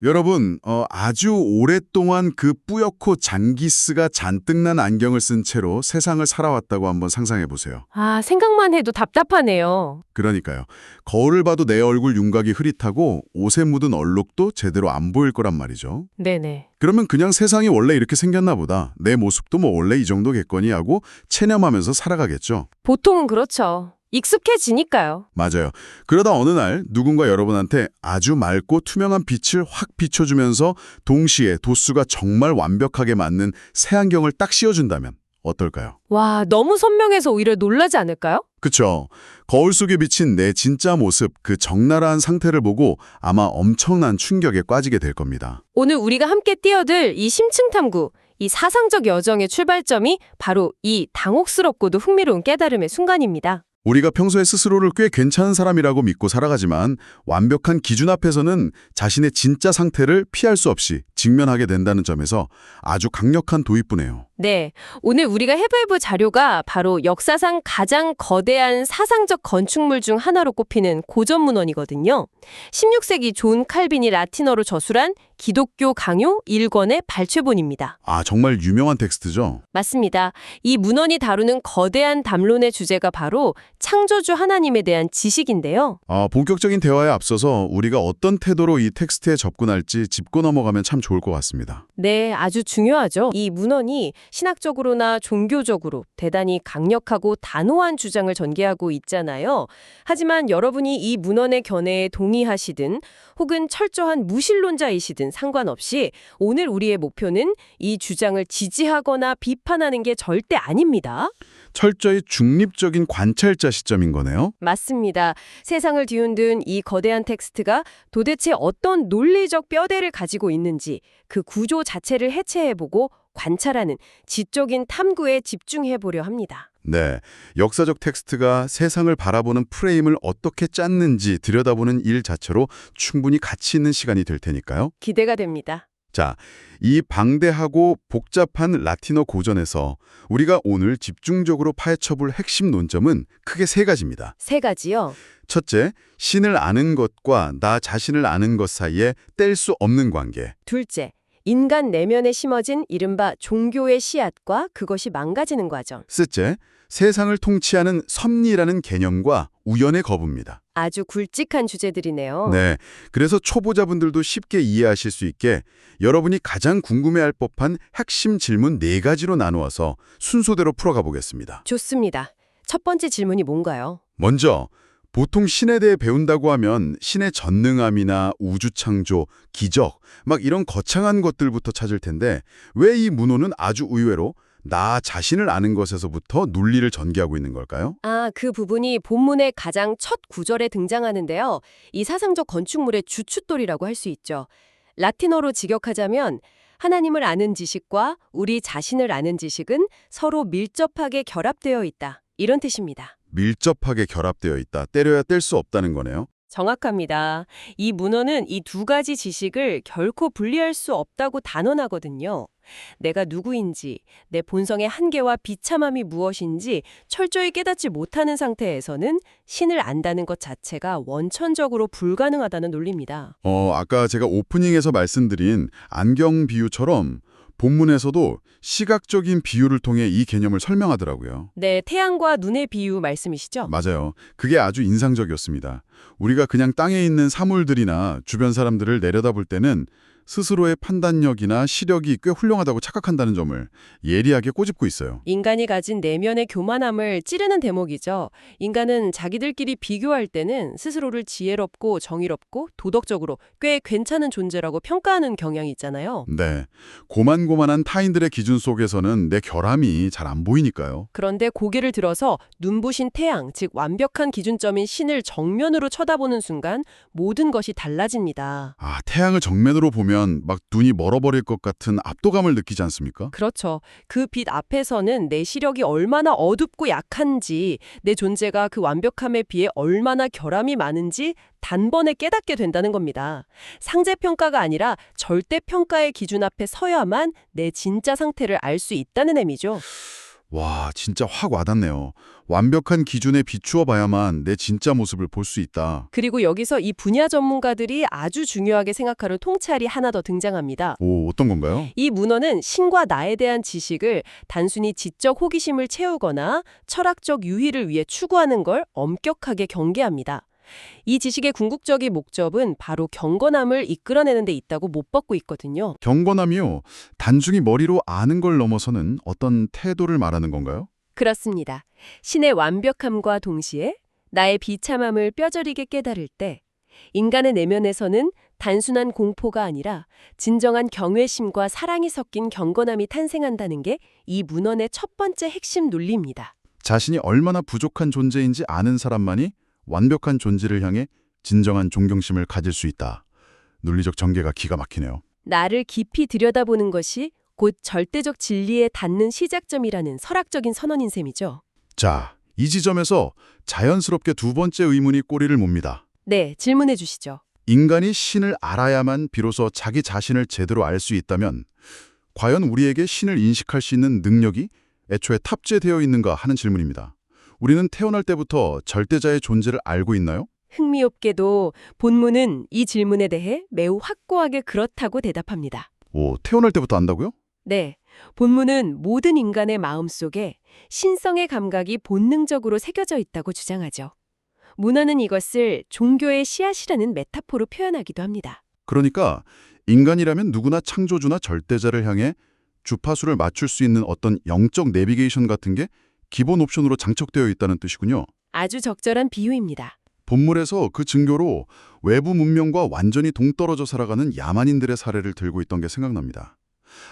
여러분, 아주 오랫동안 그 뿌옇고 잔기스가 잔뜩 난 안경을 쓴 채로 세상을 살아왔다고 한번 상상해 보세요. 아, 생각만 해도 답답하네요. 그러니까요. 거울을 봐도 내 얼굴 윤곽이 흐릿하고 옷에 묻은 얼룩도 제대로 안 보일 거란 말이죠. 네네. 그러면 그냥 세상이 원래 이렇게 생겼나 보다. 내 모습도 뭐 원래 이 정도겠거니 하고 체념하면서 살아가겠죠. 보통은 그렇죠. 익숙해지니까요. 맞아요. 그러다 어느 날 누군가 여러분한테 아주 맑고 투명한 빛을 확 비춰주면서 동시에 도수가 정말 완벽하게 맞는 새 안경을 딱 씌워준다면 어떨까요? 와, 너무 선명해서 오히려 놀라지 않을까요? 그쵸. 거울 속에 비친 내 진짜 모습, 그 적나라한 상태를 보고 아마 엄청난 충격에 빠지게 될 겁니다. 오늘 우리가 함께 뛰어들 이 심층 탐구, 이 사상적 여정의 출발점이 바로 이 당혹스럽고도 흥미로운 깨달음의 순간입니다. 우리가 평소에 스스로를 꽤 괜찮은 사람이라고 믿고 살아가지만 완벽한 기준 앞에서는 자신의 진짜 상태를 피할 수 없이 직면하게 된다는 점에서 아주 강력한 도입부네요. 네, 오늘 우리가 해볼 자료가 바로 역사상 가장 거대한 사상적 건축물 중 하나로 꼽히는 고전 문헌이거든요. 16세기 존 칼빈이 라틴어로 저술한 기독교 강요 1권의 발췌본입니다. 아, 정말 유명한 텍스트죠? 맞습니다. 이 문헌이 다루는 거대한 담론의 주제가 바로 창조주 하나님에 대한 지식인데요. 본격적인 대화에 앞서서 우리가 어떤 태도로 이 텍스트에 접근할지 짚고 넘어가면 참 좋을 것 같습니다. 네, 아주 중요하죠. 이 문헌이 신학적으로나 종교적으로 대단히 강력하고 단호한 주장을 전개하고 있잖아요. 하지만 여러분이 이 문헌의 견해에 동의하시든 혹은 철저한 무신론자이시든 상관없이 오늘 우리의 목표는 이 주장을 지지하거나 비판하는 게 절대 아닙니다. 철저히 중립적인 관찰자 시점인 거네요. 맞습니다. 세상을 뒤흔든 이 거대한 텍스트가 도대체 어떤 논리적 뼈대를 가지고 있는지 그 구조 자체를 해체해보고 관찰하는 지적인 탐구에 집중해보려 합니다. 네, 역사적 텍스트가 세상을 바라보는 프레임을 어떻게 짰는지 들여다보는 일 자체로 충분히 가치 있는 시간이 될 테니까요. 기대가 됩니다. 자, 이 방대하고 복잡한 라틴어 고전에서 우리가 오늘 집중적으로 파헤쳐볼 핵심 논점은 크게 세 가지입니다. 세 가지요. 첫째, 신을 아는 것과 나 자신을 아는 것 사이에 뗄 수 없는 관계. 둘째, 인간 내면에 심어진 이른바 종교의 씨앗과 그것이 망가지는 과정. 셋째, 세상을 통치하는 섭리라는 개념과 우연의 거부입니다. 아주 굵직한 주제들이네요. 네, 그래서 초보자분들도 쉽게 이해하실 수 있게 여러분이 가장 궁금해할 법한 핵심 질문 4가지로 나누어서 순서대로 풀어가 보겠습니다. 좋습니다. 첫 번째 질문이 뭔가요? 먼저, 보통 신에 대해 배운다고 하면 신의 전능함이나 우주 창조, 기적, 막 이런 거창한 것들부터 찾을 텐데 왜 이 문호는 아주 의외로 나 자신을 아는 것에서부터 논리를 전개하고 있는 걸까요? 그 부분이 본문의 가장 첫 구절에 등장하는데요. 이 사상적 건축물의 주춧돌이라고 할 수 있죠. 라틴어로 직역하자면 하나님을 아는 지식과 우리 자신을 아는 지식은 서로 밀접하게 결합되어 있다. 이런 뜻입니다. 밀접하게 결합되어 있다. 때려야 뗄 수 없다는 거네요. 정확합니다. 이 문헌은 이 두 가지 지식을 결코 분리할 수 없다고 단언하거든요. 내가 누구인지, 내 본성의 한계와 비참함이 무엇인지 철저히 깨닫지 못하는 상태에서는 신을 안다는 것 자체가 원천적으로 불가능하다는 논리입니다. 아까 제가 오프닝에서 말씀드린 안경 비유처럼 본문에서도 시각적인 비유를 통해 이 개념을 설명하더라고요. 네, 태양과 눈의 비유 말씀이시죠? 맞아요. 그게 아주 인상적이었습니다. 우리가 그냥 땅에 있는 사물들이나 주변 사람들을 내려다볼 때는 스스로의 판단력이나 시력이 꽤 훌륭하다고 착각한다는 점을 예리하게 꼬집고 있어요. 인간이 가진 내면의 교만함을 찌르는 대목이죠. 인간은 자기들끼리 비교할 때는 스스로를 지혜롭고 정의롭고 도덕적으로 꽤 괜찮은 존재라고 평가하는 경향이 있잖아요. 네. 고만고만한 타인들의 기준 속에서는 내 결함이 잘 안 보이니까요. 그런데 고개를 들어서 눈부신 태양, 즉 완벽한 기준점인 신을 정면으로 쳐다보는 순간 모든 것이 달라집니다. 태양을 정면으로 보면 막 눈이 멀어버릴 것 같은 압도감을 느끼지 않습니까? 그렇죠. 그 빛 앞에서는 내 시력이 얼마나 어둡고 약한지, 내 존재가 그 완벽함에 비해 얼마나 결함이 많은지 단번에 깨닫게 된다는 겁니다. 상대평가가 아니라 절대평가의 기준 앞에 서야만 내 진짜 상태를 알 수 있다는 의미죠. 와, 진짜 확 와닿네요. 완벽한 기준에 비추어 봐야만 내 진짜 모습을 볼 수 있다. 그리고 여기서 이 분야 전문가들이 아주 중요하게 생각하는 통찰이 하나 더 등장합니다. 오, 어떤 건가요? 이 문헌은 신과 나에 대한 지식을 단순히 지적 호기심을 채우거나 철학적 유희를 위해 추구하는 걸 엄격하게 경계합니다. 이 지식의 궁극적인 목적은 바로 경건함을 이끌어내는 데 있다고 못 받고 있거든요. 경건함이요. 단순히 머리로 아는 걸 넘어서는 어떤 태도를 말하는 건가요? 그렇습니다. 신의 완벽함과 동시에 나의 비참함을 뼈저리게 깨달을 때 인간의 내면에서는 단순한 공포가 아니라 진정한 경외심과 사랑이 섞인 경건함이 탄생한다는 게 이 문헌의 첫 번째 핵심 논리입니다. 자신이 얼마나 부족한 존재인지 아는 사람만이 완벽한 존재를 향해 진정한 존경심을 가질 수 있다. 논리적 전개가 기가 막히네요. 나를 깊이 들여다보는 것이 곧 절대적 진리에 닿는 시작점이라는 설학적인 선언인 셈이죠. 자, 이 지점에서 자연스럽게 두 번째 의문이 꼬리를 뭅니다. 네, 질문해 주시죠. 인간이 신을 알아야만 비로소 자기 자신을 제대로 알 수 있다면 과연 우리에게 신을 인식할 수 있는 능력이 애초에 탑재되어 있는가 하는 질문입니다. 우리는 태어날 때부터 절대자의 존재를 알고 있나요? 흥미롭게도 본문은 이 질문에 대해 매우 확고하게 그렇다고 대답합니다. 오, 태어날 때부터 안다고요? 네, 본문은 모든 인간의 마음속에 신성의 감각이 본능적으로 새겨져 있다고 주장하죠. 문헌은 이것을 종교의 씨앗이라는 메타포로 표현하기도 합니다. 그러니까 인간이라면 누구나 창조주나 절대자를 향해 주파수를 맞출 수 있는 어떤 영적 내비게이션 같은 게 기본 옵션으로 장착되어 있다는 뜻이군요. 아주 적절한 비유입니다. 본문에서 그 증거로 외부 문명과 완전히 동떨어져 살아가는 야만인들의 사례를 들고 있던 게 생각납니다.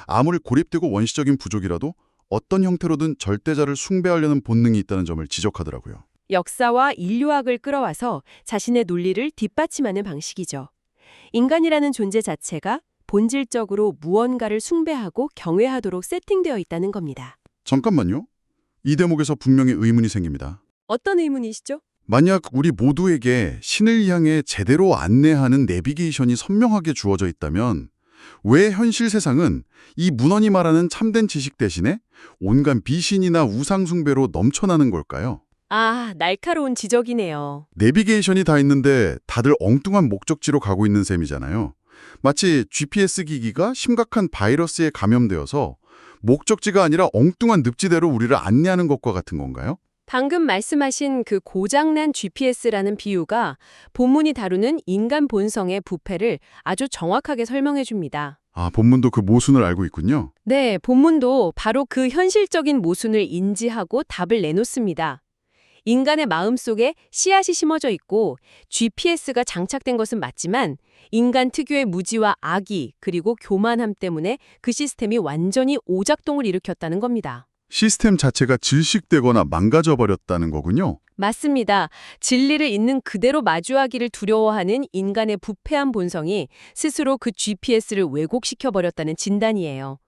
아무리 고립되고 원시적인 부족이라도 어떤 형태로든 절대자를 숭배하려는 본능이 있다는 점을 지적하더라고요. 역사와 인류학을 끌어와서 자신의 논리를 뒷받침하는 방식이죠. 인간이라는 존재 자체가 본질적으로 무언가를 숭배하고 경외하도록 세팅되어 있다는 겁니다. 잠깐만요. 이 대목에서 분명히 의문이 생깁니다. 어떤 의문이시죠? 만약 우리 모두에게 신을 향해 제대로 안내하는 내비게이션이 선명하게 주어져 있다면 왜 현실 세상은 이 문헌이 말하는 참된 지식 대신에 온갖 비신이나 우상 숭배로 넘쳐나는 걸까요? 아, 날카로운 지적이네요. 내비게이션이 다 있는데 다들 엉뚱한 목적지로 가고 있는 셈이잖아요. 마치 GPS 기기가 심각한 바이러스에 감염되어서 목적지가 아니라 엉뚱한 늪지대로 우리를 안내하는 것과 같은 건가요? 방금 말씀하신 그 고장난 GPS라는 비유가 본문이 다루는 인간 본성의 부패를 아주 정확하게 설명해 줍니다. 아, 본문도 그 모순을 알고 있군요. 네, 본문도 바로 그 현실적인 모순을 인지하고 답을 내놓습니다. 인간의 마음속에 씨앗이 심어져 있고 GPS가 장착된 것은 맞지만 인간 특유의 무지와 악의 그리고 교만함 때문에 그 시스템이 완전히 오작동을 일으켰다는 겁니다. 시스템 자체가 질식되거나 망가져버렸다는 거군요. 맞습니다. 진리를 있는 그대로 마주하기를 두려워하는 인간의 부패한 본성이 스스로 그 GPS를 왜곡시켜버렸다는 진단이에요.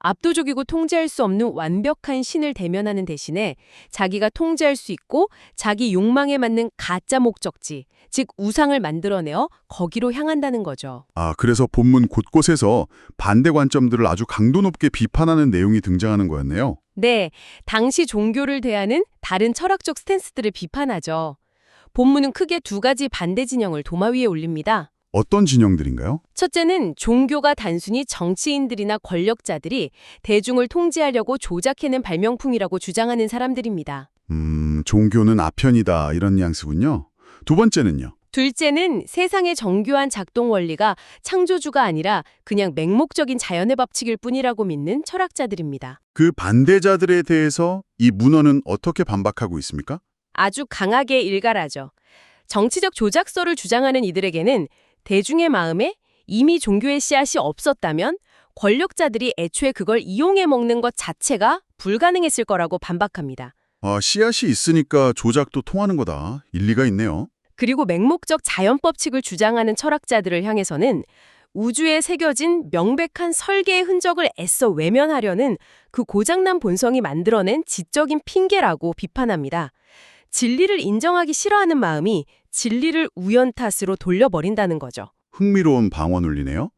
압도적이고 통제할 수 없는 완벽한 신을 대면하는 대신에 자기가 통제할 수 있고 자기 욕망에 맞는 가짜 목적지, 즉 우상을 만들어내어 거기로 향한다는 거죠. 아, 그래서 본문 곳곳에서 반대 관점들을 아주 강도 높게 비판하는 내용이 등장하는 거였네요. 네, 당시 종교를 대하는 다른 철학적 스탠스들을 비판하죠. 본문은 크게 두 가지 반대 진영을 도마 위에 올립니다. 어떤 진영들인가요? 첫째는 종교가 단순히 정치인들이나 권력자들이 대중을 통제하려고 조작해낸 발명품이라고 주장하는 사람들입니다. 종교는 아편이다 이런 뉘앙스군요. 두 번째는요? 둘째는 세상의 정교한 작동 원리가 창조주가 아니라 그냥 맹목적인 자연의 법칙일 뿐이라고 믿는 철학자들입니다. 그 반대자들에 대해서 이 문헌은 어떻게 반박하고 있습니까? 아주 강하게 일갈하죠. 정치적 조작서를 주장하는 이들에게는 대중의 마음에 이미 종교의 씨앗이 없었다면 권력자들이 애초에 그걸 이용해 먹는 것 자체가 불가능했을 거라고 반박합니다. 아, 씨앗이 있으니까 조작도 통하는 거다. 일리가 있네요. 그리고 맹목적 자연법칙을 주장하는 철학자들을 향해서는 우주에 새겨진 명백한 설계의 흔적을 애써 외면하려는 그 고장난 본성이 만들어낸 지적인 핑계라고 비판합니다. 진리를 인정하기 싫어하는 마음이 진리를 우연 탓으로 돌려버린다는 거죠. 흥미로운 방어 논리네요.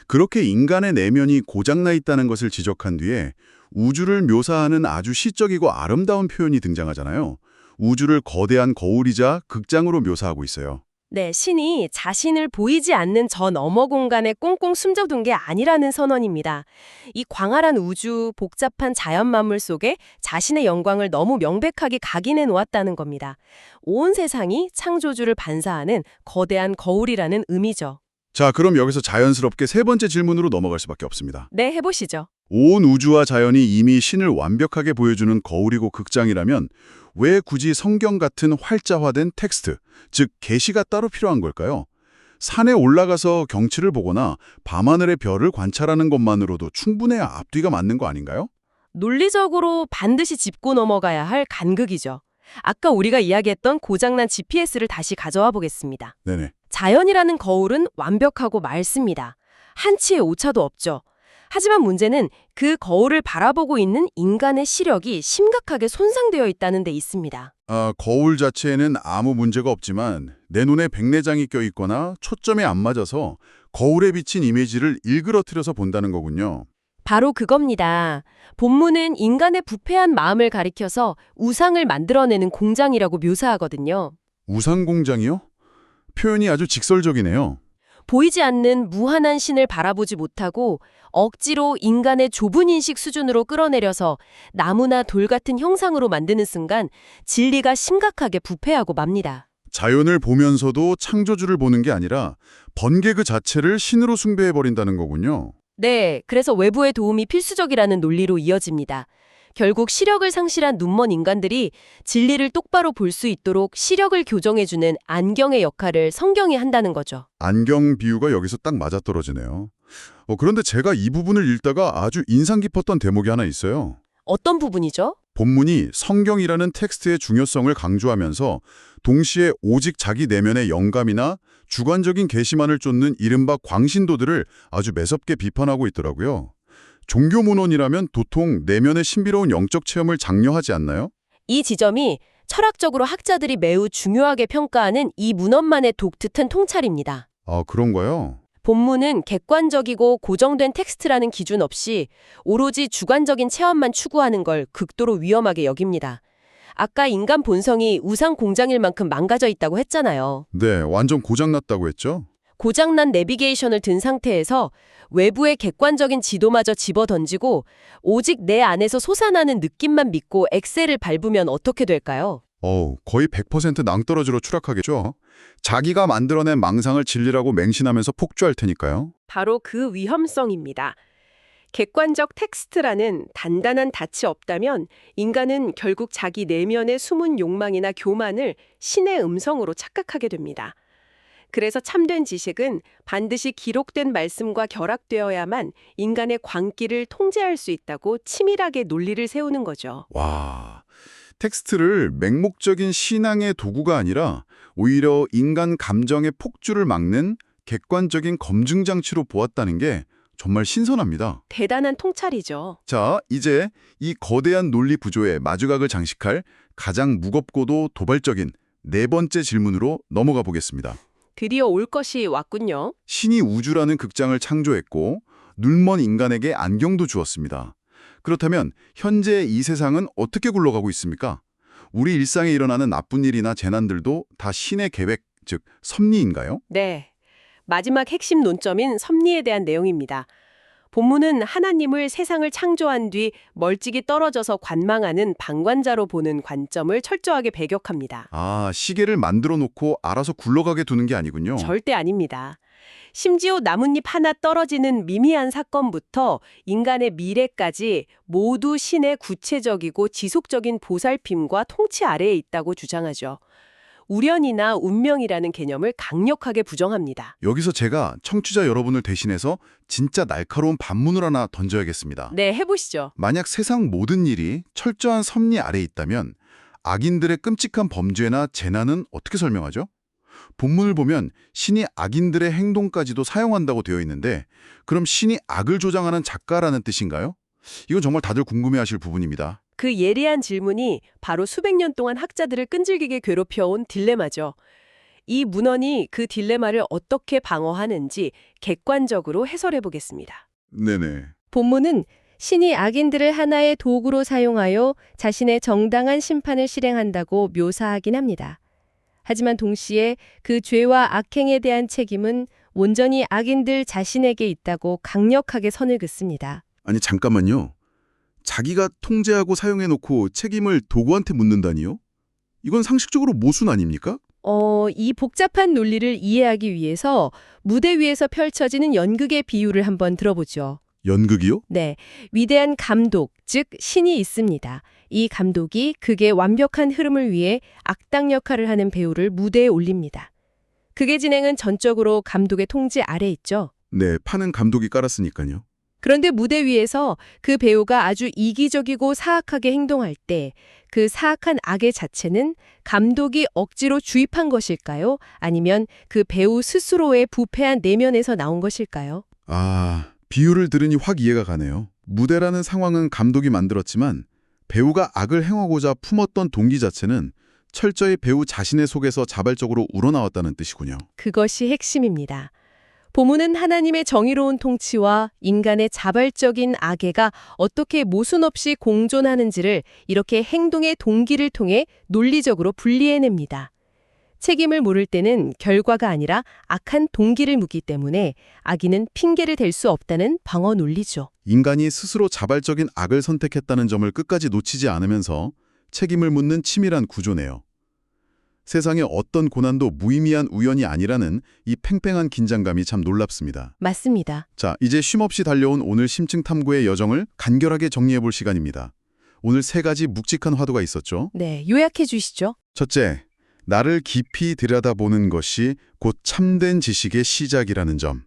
그렇게 인간의 내면이 고장나 있다는 것을 지적한 뒤에 우주를 묘사하는 아주 시적이고 아름다운 표현이 등장하잖아요. 우주를 거대한 거울이자 극장으로 묘사하고 있어요. 네, 신이 자신을 보이지 않는 저 너머 공간에 꽁꽁 숨겨둔 게 아니라는 선언입니다. 이 광활한 우주, 복잡한 자연 만물 속에 자신의 영광을 너무 명백하게 각인해 놓았다는 겁니다. 온 세상이 창조주를 반사하는 거대한 거울이라는 의미죠. 자, 그럼 여기서 자연스럽게 세 번째 질문으로 넘어갈 수밖에 없습니다. 네, 해보시죠. 온 우주와 자연이 이미 신을 완벽하게 보여주는 거울이고 극장이라면 왜 굳이 성경 같은 활자화된 텍스트, 즉 계시가 따로 필요한 걸까요? 산에 올라가서 경치를 보거나 밤하늘의 별을 관찰하는 것만으로도 충분해야 앞뒤가 맞는 거 아닌가요? 논리적으로 반드시 짚고 넘어가야 할 간극이죠. 아까 우리가 이야기했던 고장난 GPS를 다시 가져와 보겠습니다. 네네. 자연이라는 거울은 완벽하고 맑습니다. 한치의 오차도 없죠. 하지만 문제는 그 거울을 바라보고 있는 인간의 시력이 심각하게 손상되어 있다는 데 있습니다. 거울 자체에는 아무 문제가 없지만 내 눈에 백내장이 껴있거나 초점이 안 맞아서 거울에 비친 이미지를 일그러뜨려서 본다는 거군요. 바로 그겁니다. 본문은 인간의 부패한 마음을 가리켜서 우상을 만들어내는 공장이라고 묘사하거든요. 우상공장이요? 표현이 아주 직설적이네요. 보이지 않는 무한한 신을 바라보지 못하고 억지로 인간의 좁은 인식 수준으로 끌어내려서 나무나 돌 같은 형상으로 만드는 순간 진리가 심각하게 부패하고 맙니다. 자연을 보면서도 창조주를 보는 게 아니라 번개 그 자체를 신으로 숭배해버린다는 거군요. 네, 그래서 외부의 도움이 필수적이라는 논리로 이어집니다. 결국 시력을 상실한 눈먼 인간들이 진리를 똑바로 볼 수 있도록 시력을 교정해주는 안경의 역할을 성경이 한다는 거죠. 안경 비유가 여기서 딱 맞아떨어지네요. 그런데 제가 이 부분을 읽다가 아주 인상 깊었던 대목이 하나 있어요. 어떤 부분이죠? 본문이 성경이라는 텍스트의 중요성을 강조하면서 동시에 오직 자기 내면의 영감이나 주관적인 계시만을 쫓는 이른바 광신도들을 아주 매섭게 비판하고 있더라고요. 종교 문헌이라면 도통 내면의 신비로운 영적 체험을 장려하지 않나요? 이 지점이 철학적으로 학자들이 매우 중요하게 평가하는 이 문헌만의 독특한 통찰입니다. 아, 그런가요? 본문은 객관적이고 고정된 텍스트라는 기준 없이 오로지 주관적인 체험만 추구하는 걸 극도로 위험하게 여깁니다. 아까 인간 본성이 우상 공장일 만큼 망가져 있다고 했잖아요. 네, 완전 고장났다고 했죠? 고장난 내비게이션을 든 상태에서 외부의 객관적인 지도마저 집어던지고 오직 내 안에서 솟아나는 느낌만 믿고 엑셀을 밟으면 어떻게 될까요? 거의 100% 낭떠러지로 추락하겠죠? 자기가 만들어낸 망상을 진리라고 맹신하면서 폭주할 테니까요. 바로 그 위험성입니다. 객관적 텍스트라는 단단한 닻이 없다면 인간은 결국 자기 내면의 숨은 욕망이나 교만을 신의 음성으로 착각하게 됩니다. 그래서 참된 지식은 반드시 기록된 말씀과 결합되어야만 인간의 광기를 통제할 수 있다고 치밀하게 논리를 세우는 거죠. 와, 텍스트를 맹목적인 신앙의 도구가 아니라 오히려 인간 감정의 폭주를 막는 객관적인 검증 장치로 보았다는 게 정말 신선합니다. 대단한 통찰이죠. 자, 이제 이 거대한 논리 구조의 마주각을 장식할 가장 무겁고도 도발적인 네 번째 질문으로 넘어가 보겠습니다. 드디어 올 것이 왔군요. 신이 우주라는 극장을 창조했고 눈먼 인간에게 안경도 주었습니다. 그렇다면 현재 이 세상은 어떻게 굴러가고 있습니까? 우리 일상에 일어나는 나쁜 일이나 재난들도 다 신의 계획, 즉 섭리인가요? 네. 마지막 핵심 논점인 섭리에 대한 내용입니다. 본문은 하나님을 세상을 창조한 뒤 멀찍이 떨어져서 관망하는 방관자로 보는 관점을 철저하게 배격합니다. 아, 시계를 만들어 놓고 알아서 굴러가게 두는 게 아니군요. 절대 아닙니다. 심지어 나뭇잎 하나 떨어지는 미미한 사건부터 인간의 미래까지 모두 신의 구체적이고 지속적인 보살핌과 통치 아래에 있다고 주장하죠. 우연이나 운명이라는 개념을 강력하게 부정합니다. 여기서 제가 청취자 여러분을 대신해서 진짜 날카로운 반문을 하나 던져야겠습니다. 네, 해보시죠. 만약 세상 모든 일이 철저한 섭리 아래에 있다면 악인들의 끔찍한 범죄나 재난은 어떻게 설명하죠? 본문을 보면 신이 악인들의 행동까지도 사용한다고 되어 있는데 그럼 신이 악을 조장하는 작가라는 뜻인가요? 이건 정말 다들 궁금해하실 부분입니다. 그 예리한 질문이 바로 수백 년 동안 학자들을 끈질기게 괴롭혀온 딜레마죠. 이 문헌이 그 딜레마를 어떻게 방어하는지 객관적으로 해설해 보겠습니다. 네네. 본문은 신이 악인들을 하나의 도구로 사용하여 자신의 정당한 심판을 실행한다고 묘사하긴 합니다. 하지만 동시에 그 죄와 악행에 대한 책임은 온전히 악인들 자신에게 있다고 강력하게 선을 긋습니다. 아니 잠깐만요. 자기가 통제하고 사용해놓고 책임을 도구한테 묻는다니요? 이건 상식적으로 모순 아닙니까? 이 복잡한 논리를 이해하기 위해서 무대 위에서 펼쳐지는 연극의 비유를 한번 들어보죠. 연극이요? 네, 위대한 감독, 즉 신이 있습니다. 이 감독이 극의 완벽한 흐름을 위해 악당 역할을 하는 배우를 무대에 올립니다. 극의 진행은 전적으로 감독의 통제 아래 있죠. 네, 판은 감독이 깔았으니까요. 그런데 무대 위에서 그 배우가 아주 이기적이고 사악하게 행동할 때 그 사악한 악의 자체는 감독이 억지로 주입한 것일까요? 아니면 그 배우 스스로의 부패한 내면에서 나온 것일까요? 아, 비유를 들으니 확 이해가 가네요. 무대라는 상황은 감독이 만들었지만 배우가 악을 행하고자 품었던 동기 자체는 철저히 배우 자신의 속에서 자발적으로 우러나왔다는 뜻이군요. 그것이 핵심입니다. 본문은 하나님의 정의로운 통치와 인간의 자발적인 악애가 어떻게 모순 없이 공존하는지를 이렇게 행동의 동기를 통해 논리적으로 분리해냅니다. 책임을 물을 때는 결과가 아니라 악한 동기를 묻기 때문에 악인은 핑계를 댈 수 없다는 방어 논리죠. 인간이 스스로 자발적인 악을 선택했다는 점을 끝까지 놓치지 않으면서 책임을 묻는 치밀한 구조네요. 세상의 어떤 고난도 무의미한 우연이 아니라는 이 팽팽한 긴장감이 참 놀랍습니다. 맞습니다. 자, 이제 쉼없이 달려온 오늘 심층 탐구의 여정을 간결하게 정리해볼 시간입니다. 오늘 3가지 묵직한 화두가 있었죠. 네, 요약해 주시죠. 첫째, 나를 깊이 들여다보는 것이 곧 참된 지식의 시작이라는 점.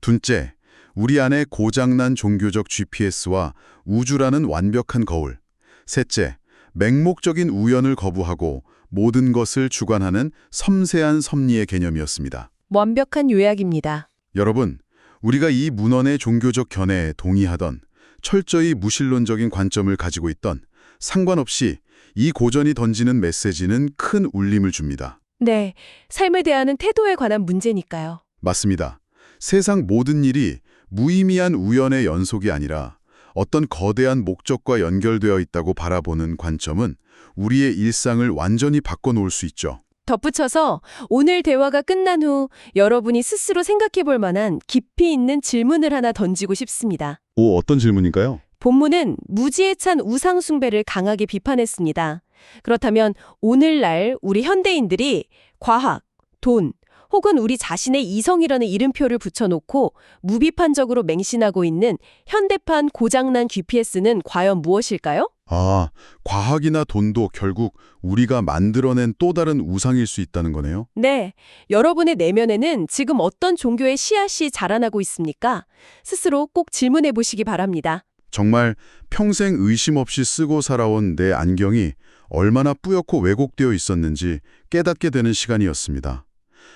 둘째, 우리 안에 고장난 종교적 GPS와 우주라는 완벽한 거울. 셋째, 맹목적인 우연을 거부하고 모든 것을 주관하는 섬세한 섭리의 개념이었습니다. 완벽한 요약입니다. 여러분, 우리가 이 문헌의 종교적 견해에 동의하던 철저히 무신론적인 관점을 가지고 있던 상관없이 이 고전이 던지는 메시지는 큰 울림을 줍니다. 네, 삶에 대하는 태도에 관한 문제니까요. 맞습니다. 세상 모든 일이 무의미한 우연의 연속이 아니라 어떤 거대한 목적과 연결되어 있다고 바라보는 관점은 우리의 일상을 완전히 바꿔놓을 수 있죠. 덧붙여서 오늘 대화가 끝난 후 여러분이 스스로 생각해 볼 만한 깊이 있는 질문을 하나 던지고 싶습니다. 오, 어떤 질문인가요? 본문은 무지에 찬 우상 숭배를 강하게 비판했습니다. 그렇다면 오늘날 우리 현대인들이 과학, 돈, 혹은 우리 자신의 이성이라는 이름표를 붙여놓고 무비판적으로 맹신하고 있는 현대판 고장난 GPS는 과연 무엇일까요? 아, 과학이나 돈도 결국 우리가 만들어낸 또 다른 우상일 수 있다는 거네요. 네, 여러분의 내면에는 지금 어떤 종교의 씨앗이 자라나고 있습니까? 스스로 꼭 질문해 보시기 바랍니다. 정말 평생 의심 없이 쓰고 살아온 내 안경이 얼마나 뿌옇고 왜곡되어 있었는지 깨닫게 되는 시간이었습니다.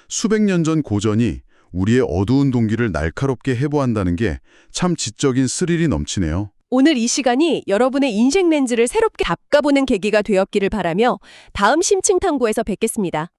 수백 년 전 고전이 우리의 어두운 동기를 날카롭게 해부한다는 게 참 지적인 스릴이 넘치네요. 오늘 이 시간이 여러분의 인생 렌즈를 새롭게 닦아보는 계기가 되었기를 바라며 다음 심층 탐구에서 뵙겠습니다.